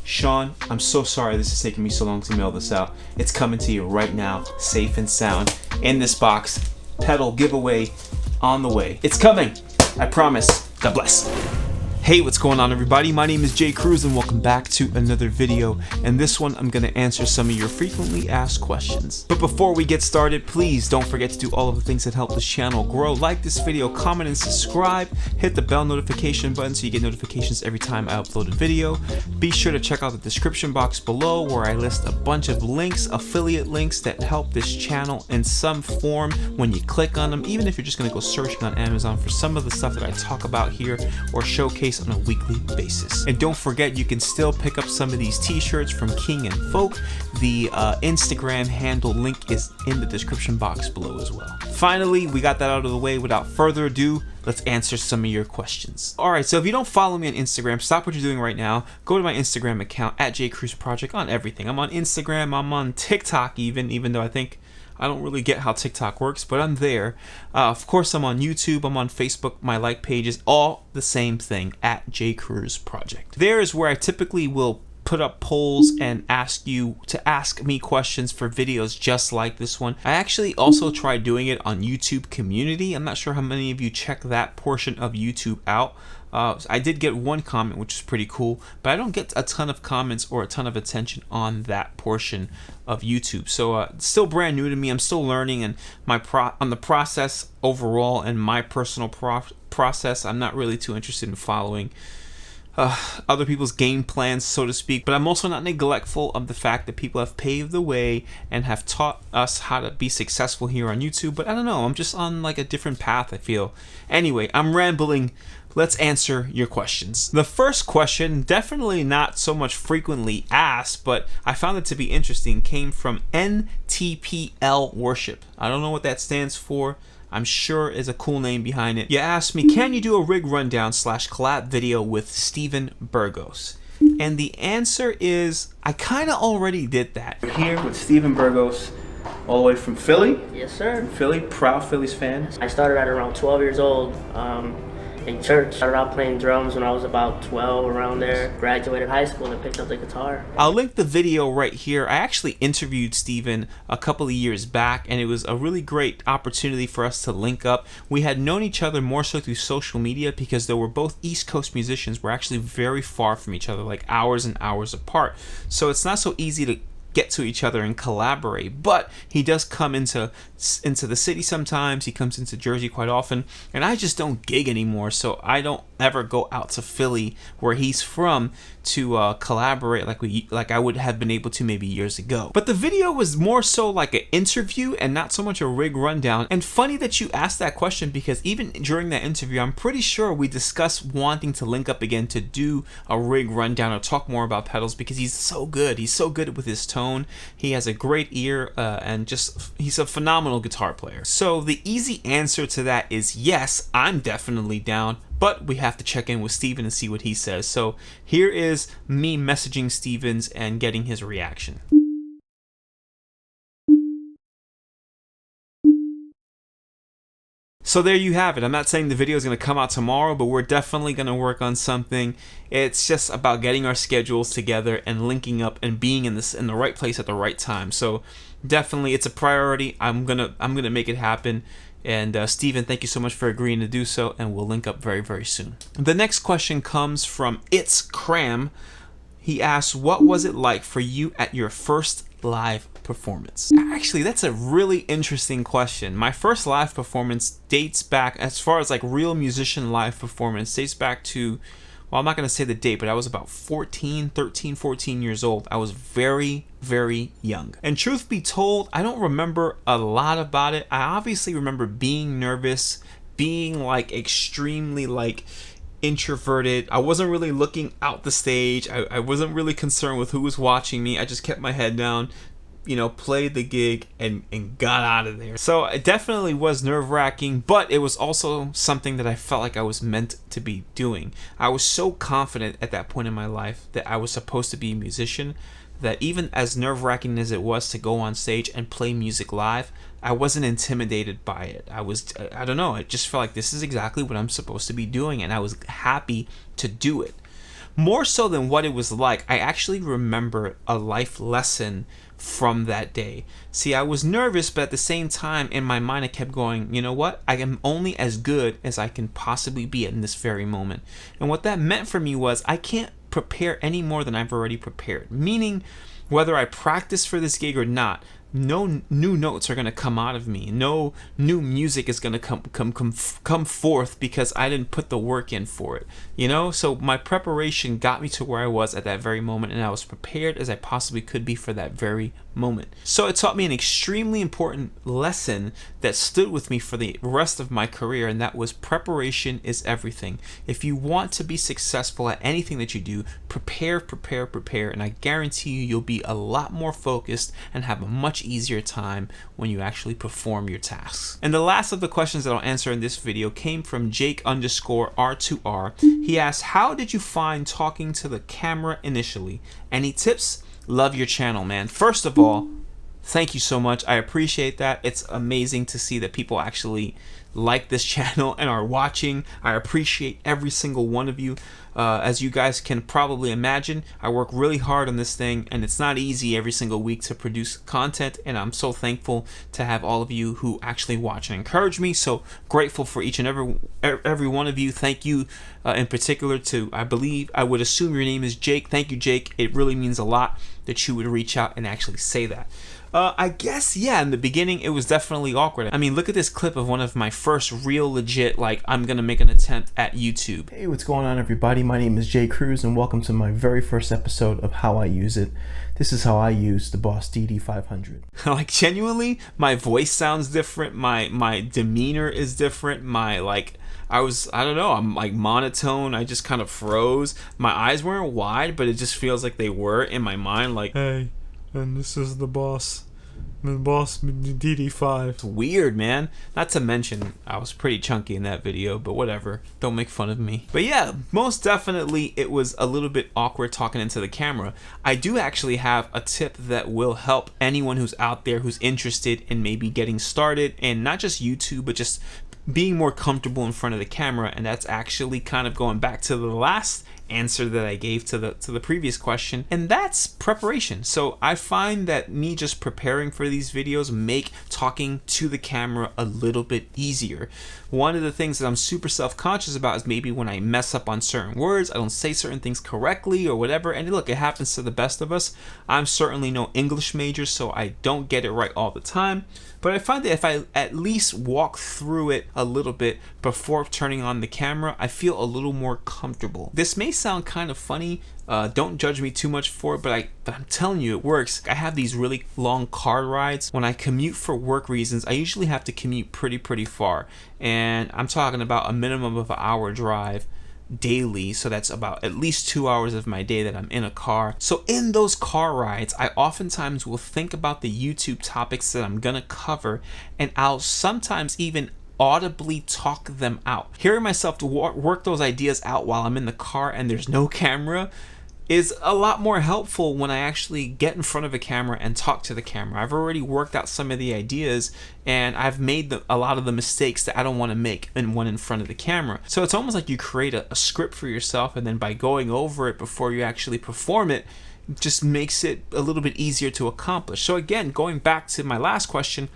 Sean, I'm so sorry this is taking me so long to mail this out. It's coming to you right now, safe and sound, in this box. Pedal giveaway on the way. It's coming, I promise. God bless. Hey, what's going on everybody? My name is Cruz and welcome back to another video. In this one, I'm gonna answer some of your frequently asked questions. But before we get started, please don't forget to do all of the things that help this channel grow. Like this video, comment and subscribe. Hit the bell notification button so you get notifications every time I upload a video. Be sure to check out the description box below where I list a bunch of links, affiliate links that help this channel in some form when you click on them. Even if you're just gonna go searching on Amazon for some of the stuff that I talk about here or showcase on a weekly basis. And don't forget, you can still pick up some of these t-shirts from King and Folk. The Instagram handle link is in the description box below as well. Finally, we got that out of the way. Without further ado, let's answer some of your questions. Alright, so if you don't follow me on Instagram, stop what you're doing right now. Go to my Instagram account at @JCruzProject on everything. I'm on Instagram, I'm on TikTok even though I don't really get how TikTok works, but I'm there. Of course, I'm on YouTube, I'm on Facebook, my like page is all the same thing, at @JCruzProject. There is where I typically will put up polls and ask you to ask me questions for videos just like this one. I actually also tried doing it on YouTube Community. I'm not sure how many of you check that portion of YouTube out. I did get one comment, which is pretty cool, but I don't get a ton of comments or a ton of attention on that portion of YouTube. So it's still brand new to me. I'm still learning, and on the process overall and my personal process, I'm not really too interested in following other people's game plans, so to speak. But I'm also not neglectful of the fact that people have paved the way and have taught us how to be successful here on YouTube. But I don't know, I'm just on like a different path, I feel. Anyway, I'm rambling. Let's answer your questions. The first question, definitely not so much frequently asked, but I found it to be interesting, came from NTPL Worship. I don't know what that stands for. I'm sure is a cool name behind it. You asked me, can you do a rig rundown / collab video with Steven Burgess? And the answer is, I kind of already did that. We're here with Steven Burgess, all the way from Philly. Yes, sir. From Philly, proud Phillies fan. I started at around 12 years old in church. Started out playing drums when I was about 12, around there. Graduated high school and picked up the guitar. I'll link the video right here. I actually interviewed Steven a couple of years back, and it was a really great opportunity for us to link up. We had known each other more so through social media because they were both East Coast musicians. We're actually very far from each other, like hours and hours apart. So it's not so easy to get to each other and collaborate, but he does come into the city sometimes. He comes into Jersey quite often, and I just don't gig anymore, so I don't ever go out to Philly where he's from to collaborate like I would have been able to maybe years ago. But the video was more so like an interview and not so much a rig rundown. And funny that you asked that question, because even during that interview, I'm pretty sure we discussed wanting to link up again to do a rig rundown or talk more about pedals, because he's so good. He's so good with his tone. He has a great ear and he's a phenomenal guitar player. So the easy answer to that is yes, I'm definitely down. But we have to check in with Steven and see what he says. So here is me messaging Stevens and getting his reaction. So there you have it. I'm not saying the video is going to come out tomorrow, but we're definitely going to work on something. It's just about getting our schedules together and linking up and being in the right place at the right time. So definitely it's a priority. I'm gonna make it happen. And Steven, thank you so much for agreeing to do so, and we'll link up very, very soon. The next question comes from It's Cram. He asks, what was it like for you at your first live performance? Actually, that's a really interesting question. My first live performance dates back, as far as like real musician live performance, dates back to, well, I'm not going to say the date, but I was about 13 years old. I was very, very young. And truth be told, I don't remember a lot about it. I obviously remember being nervous, being like extremely like introverted. I wasn't really looking out the stage. I wasn't really concerned with who was watching me. I just kept my head down, you know, played the gig and got out of there. So it definitely was nerve-wracking, but it was also something that I felt like I was meant to be doing. I was so confident at that point in my life that I was supposed to be a musician that even as nerve-wracking as it was to go on stage and play music live, I wasn't intimidated by it. I don't know, it just felt like this is exactly what I'm supposed to be doing, and I was happy to do it. More so than what it was like, I actually remember a life lesson from that day. See, I was nervous, but at the same time, in my mind, I kept going, you know what? I am only as good as I can possibly be in this very moment. And what that meant for me was I can't prepare any more than I've already prepared. Meaning, whether I practice for this gig or not, no new notes are going to come out of me. No new music is going to come forth because I didn't put the work in for it. You know, so my preparation got me to where I was at that very moment, and I was prepared as I possibly could be for that very moment. So it taught me an extremely important lesson that stood with me for the rest of my career, and that was preparation is everything. If you want to be successful at anything that you do, prepare, and I guarantee you'll be a lot more focused and have a much easier time when you actually perform your tasks. And the last of the questions that I'll answer in this video came from Jake_R2R. He asked, how did you find talking to the camera initially? Any tips? Love your channel, man. First of all, thank you so much. I appreciate that. It's amazing to see that people actually like this channel and are watching. I appreciate every single one of you. As you guys can probably imagine, I work really hard on this thing, and it's not easy every single week to produce content, and I'm so thankful to have all of you who actually watch and encourage me. So grateful for each and every one of you. Thank you in particular to, I would assume your name is Jake. Thank you, Jake. It really means a lot that you would reach out and actually say that. I guess, yeah, in the beginning, it was definitely awkward. I mean, look at this clip of one of my first real legit, like, I'm gonna make an attempt at YouTube. Hey, what's going on, everybody? My name is Jay Cruz, and welcome to my very first episode of How I Use It. This is how I use the Boss DD500. Like, genuinely, my voice sounds different, my demeanor is different, I don't know, I'm like monotone, I just kind of froze. My eyes weren't wide, but it just feels like they were in my mind, like, hey, and this is the boss DD5. It's weird, man. Not to mention, I was pretty chunky in that video, but whatever. Don't make fun of me. But yeah, most definitely it was a little bit awkward talking into the camera. I do actually have a tip that will help anyone who's out there who's interested in maybe getting started, and not just YouTube, but just being more comfortable in front of the camera. And that's actually kind of going back to the last answer that I gave to the previous question, and that's preparation. So I find that me just preparing for these videos make talking to the camera a little bit easier. One of the things that I'm super self-conscious about is maybe when I mess up on certain words, I don't say certain things correctly or whatever, and look, it happens to the best of us. I'm certainly no English major, so I don't get it right all the time, but I find that if I at least walk through it a little bit before turning on the camera, I feel a little more comfortable. This may sound kind of funny, don't judge me too much for it, but I'm telling you, it works. I have these really long car rides. When I commute for work reasons, I usually have to commute pretty far, and I'm talking about a minimum of an hour drive daily, so that's about at least 2 hours of my day that I'm in a car. So in those car rides, I oftentimes will think about the YouTube topics that I'm gonna cover, and I'll sometimes even audibly talk them out. Hearing myself to work those ideas out while I'm in the car and there's no camera is a lot more helpful when I actually get in front of a camera and talk to the camera. I've already worked out some of the ideas, and I've made a lot of the mistakes that I don't want to make when in front of the camera. So it's almost like you create a script for yourself, and then by going over it before you actually perform it, just makes it a little bit easier to accomplish. So again, going back to my last question,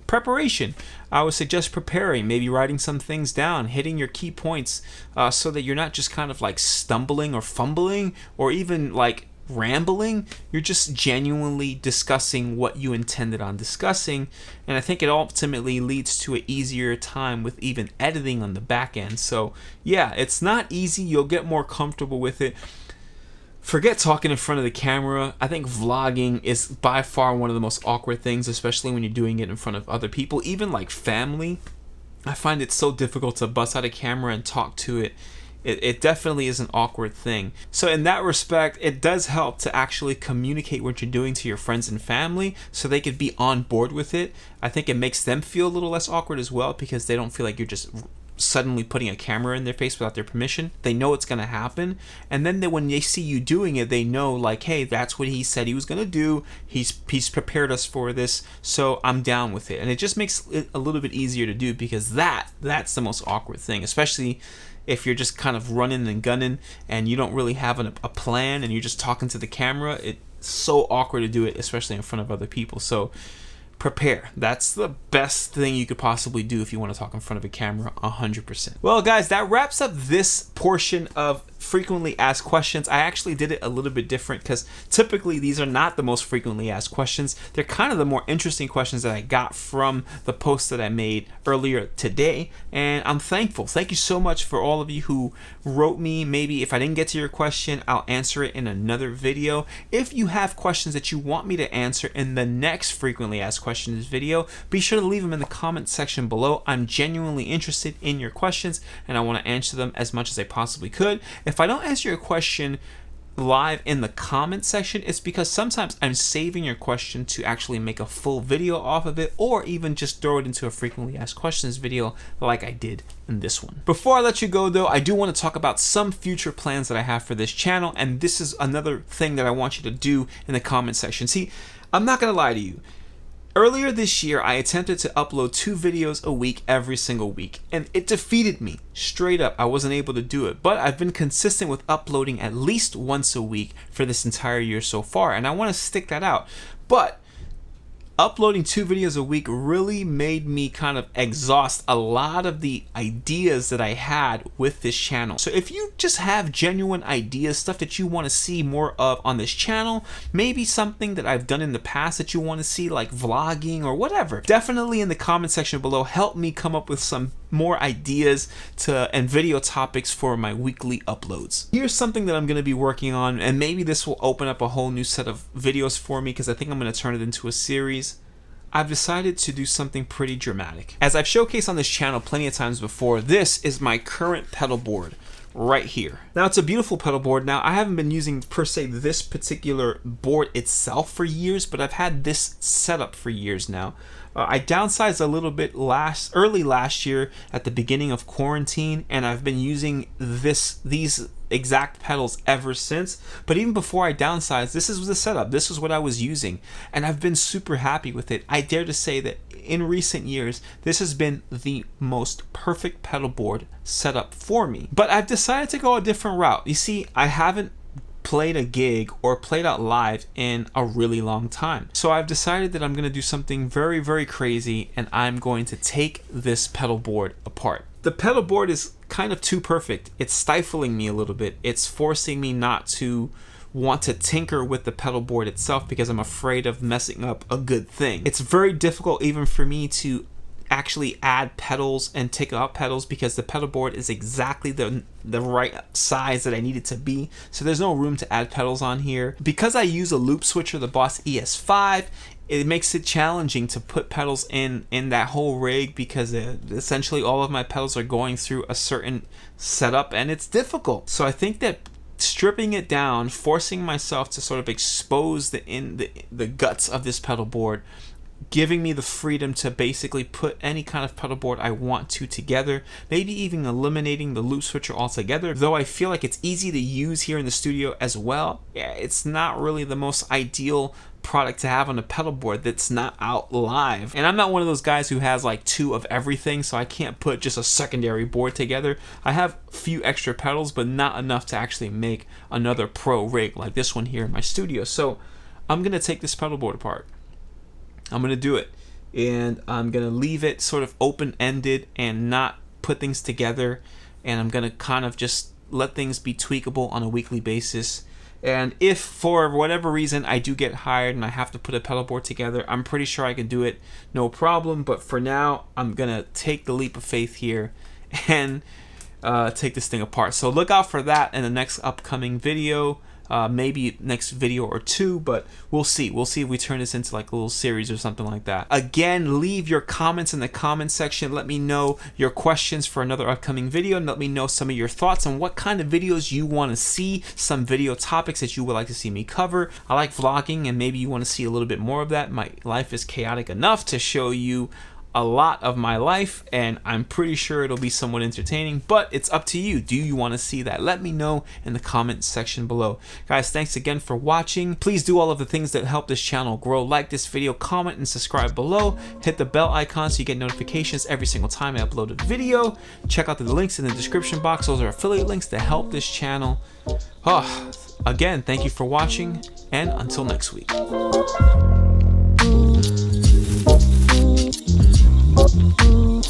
preparation. I would suggest preparing, maybe writing some things down, hitting your key points, so that you're not just kind of like stumbling or fumbling or even like rambling. You're just genuinely discussing what you intended on discussing, and I think it ultimately leads to an easier time with even editing on the back end. So yeah, it's not easy. You'll get more comfortable with it. Forget talking in front of the camera. I think vlogging is by far one of the most awkward things, especially when you're doing it in front of other people, even like family. I find it so difficult to bust out a camera and talk to it. It definitely is an awkward thing. So in that respect, it does help to actually communicate what you're doing to your friends and family so they could be on board with it. I think it makes them feel a little less awkward as well, because they don't feel like you're just suddenly putting a camera in their face without their permission. They know it's going to happen, and then when they see you doing it, they know like, hey, that's what he said he was going to do. He's prepared us for this, so I'm down with it. And it just makes it a little bit easier to do, because that's the most awkward thing, especially if you're just kind of running and gunning and you don't really have a plan and you're just talking to the camera. It's so awkward to do it, especially in front of other people. So prepare. That's the best thing you could possibly do if you want to talk in front of a camera, 100%. Well, guys, that wraps up this portion of frequently asked questions. I actually did it a little bit different, because typically these are not the most frequently asked questions. They're kind of the more interesting questions that I got from the post that I made earlier today, and I'm thankful. Thank you so much for all of you who wrote me. Maybe if I didn't get to your question, I'll answer it in another video. If you have questions that you want me to answer in the next frequently asked questions video, be sure to leave them in the comment section below. I'm genuinely interested in your questions, and I want to answer them as much as I possibly could. If I don't answer your question live in the comment section, it's because sometimes I'm saving your question to actually make a full video off of it, or even just throw it into a frequently asked questions video like I did in this one. Before I let you go though, I do want to talk about some future plans that I have for this channel, and this is another thing that I want you to do in the comment section. See, I'm not gonna lie to you. Earlier this year, I attempted to upload 2 videos a week every single week, and it defeated me. Straight up, I wasn't able to do it, but I've been consistent with uploading at least once a week for this entire year so far, and I want to stick that out. But uploading 2 videos a week really made me kind of exhaust a lot of the ideas that I had with this channel. So if you just have genuine ideas, stuff that you want to see more of on this channel, maybe something that I've done in the past that you want to see, like vlogging or whatever, definitely in the comment section below, help me come up with some more ideas and video topics for my weekly uploads. Here's something that I'm going to be working on, and maybe this will open up a whole new set of videos for me, because I think I'm going to turn it into a series. I've decided to do something pretty dramatic. As I've showcased on this channel plenty of times before, this is my current pedal board right here. Now, it's a beautiful pedal board. Now, I haven't been using per se this particular board itself for years, but I've had this setup for years now. I downsized a little bit early last year at the beginning of quarantine, and I've been using these exact pedals ever since. But even before I downsized, this is the setup. This is what I was using, and I've been super happy with it. I dare to say that in recent years, this has been the most perfect pedal board setup for me. But I've decided to go a different route. You see, I haven't played a gig or played out live in a really long time. So I've decided that I'm going to do something very, very crazy, and I'm going to take this pedal board apart. The pedal board is kind of too perfect. It's stifling me a little bit. It's forcing me not to want to tinker with the pedal board itself, because I'm afraid of messing up a good thing. It's very difficult even for me to actually add pedals and take out pedals, because the pedal board is exactly the right size that I need it to be. So there's no room to add pedals on here. Because I use a loop switcher, the Boss ES5, it makes it challenging to put pedals in that whole rig, because essentially all of my pedals are going through a certain setup, and it's difficult. So I think that stripping it down, forcing myself to sort of expose the guts of this pedal board, giving me the freedom to basically put any kind of pedal board I want to together, maybe even eliminating the loop switcher altogether. Though I feel like it's easy to use here in the studio as well, yeah, it's not really the most ideal product to have on a pedal board that's not out live. And I'm not one of those guys who has like 2 of everything, so I can't put just a secondary board together. I have a few extra pedals, but not enough to actually make another pro rig like this one here in my studio. So I'm gonna take this pedal board apart. I'm gonna do it, and I'm gonna leave it sort of open-ended and not put things together, and I'm gonna kind of just let things be tweakable on a weekly basis. And if for whatever reason I do get hired and I have to put a pedal board together, I'm pretty sure I can do it no problem. But for now, I'm gonna take the leap of faith here and take this thing apart. So look out for that in the next upcoming video. Maybe next video or 2, but we'll see. We'll see if we turn this into like a little series or something like that. Again, leave your comments in the comment section. Let me know your questions for another upcoming video, and let me know some of your thoughts on what kind of videos you want to see, some video topics that you would like to see me cover. I like vlogging, and maybe you want to see a little bit more of that. My life is chaotic enough to show you a lot of my life, and I'm pretty sure it'll be somewhat entertaining, but it's up to you. Do you want to see that? Let me know in the comment section below. Guys, thanks again for watching. Please do all of the things that help this channel grow. Like this video, comment, and subscribe below. Hit the bell icon so you get notifications every single time I upload a video. Check out the links in the description box. Those are affiliate links to help this channel. Again, thank you for watching, and until next week. Ooh.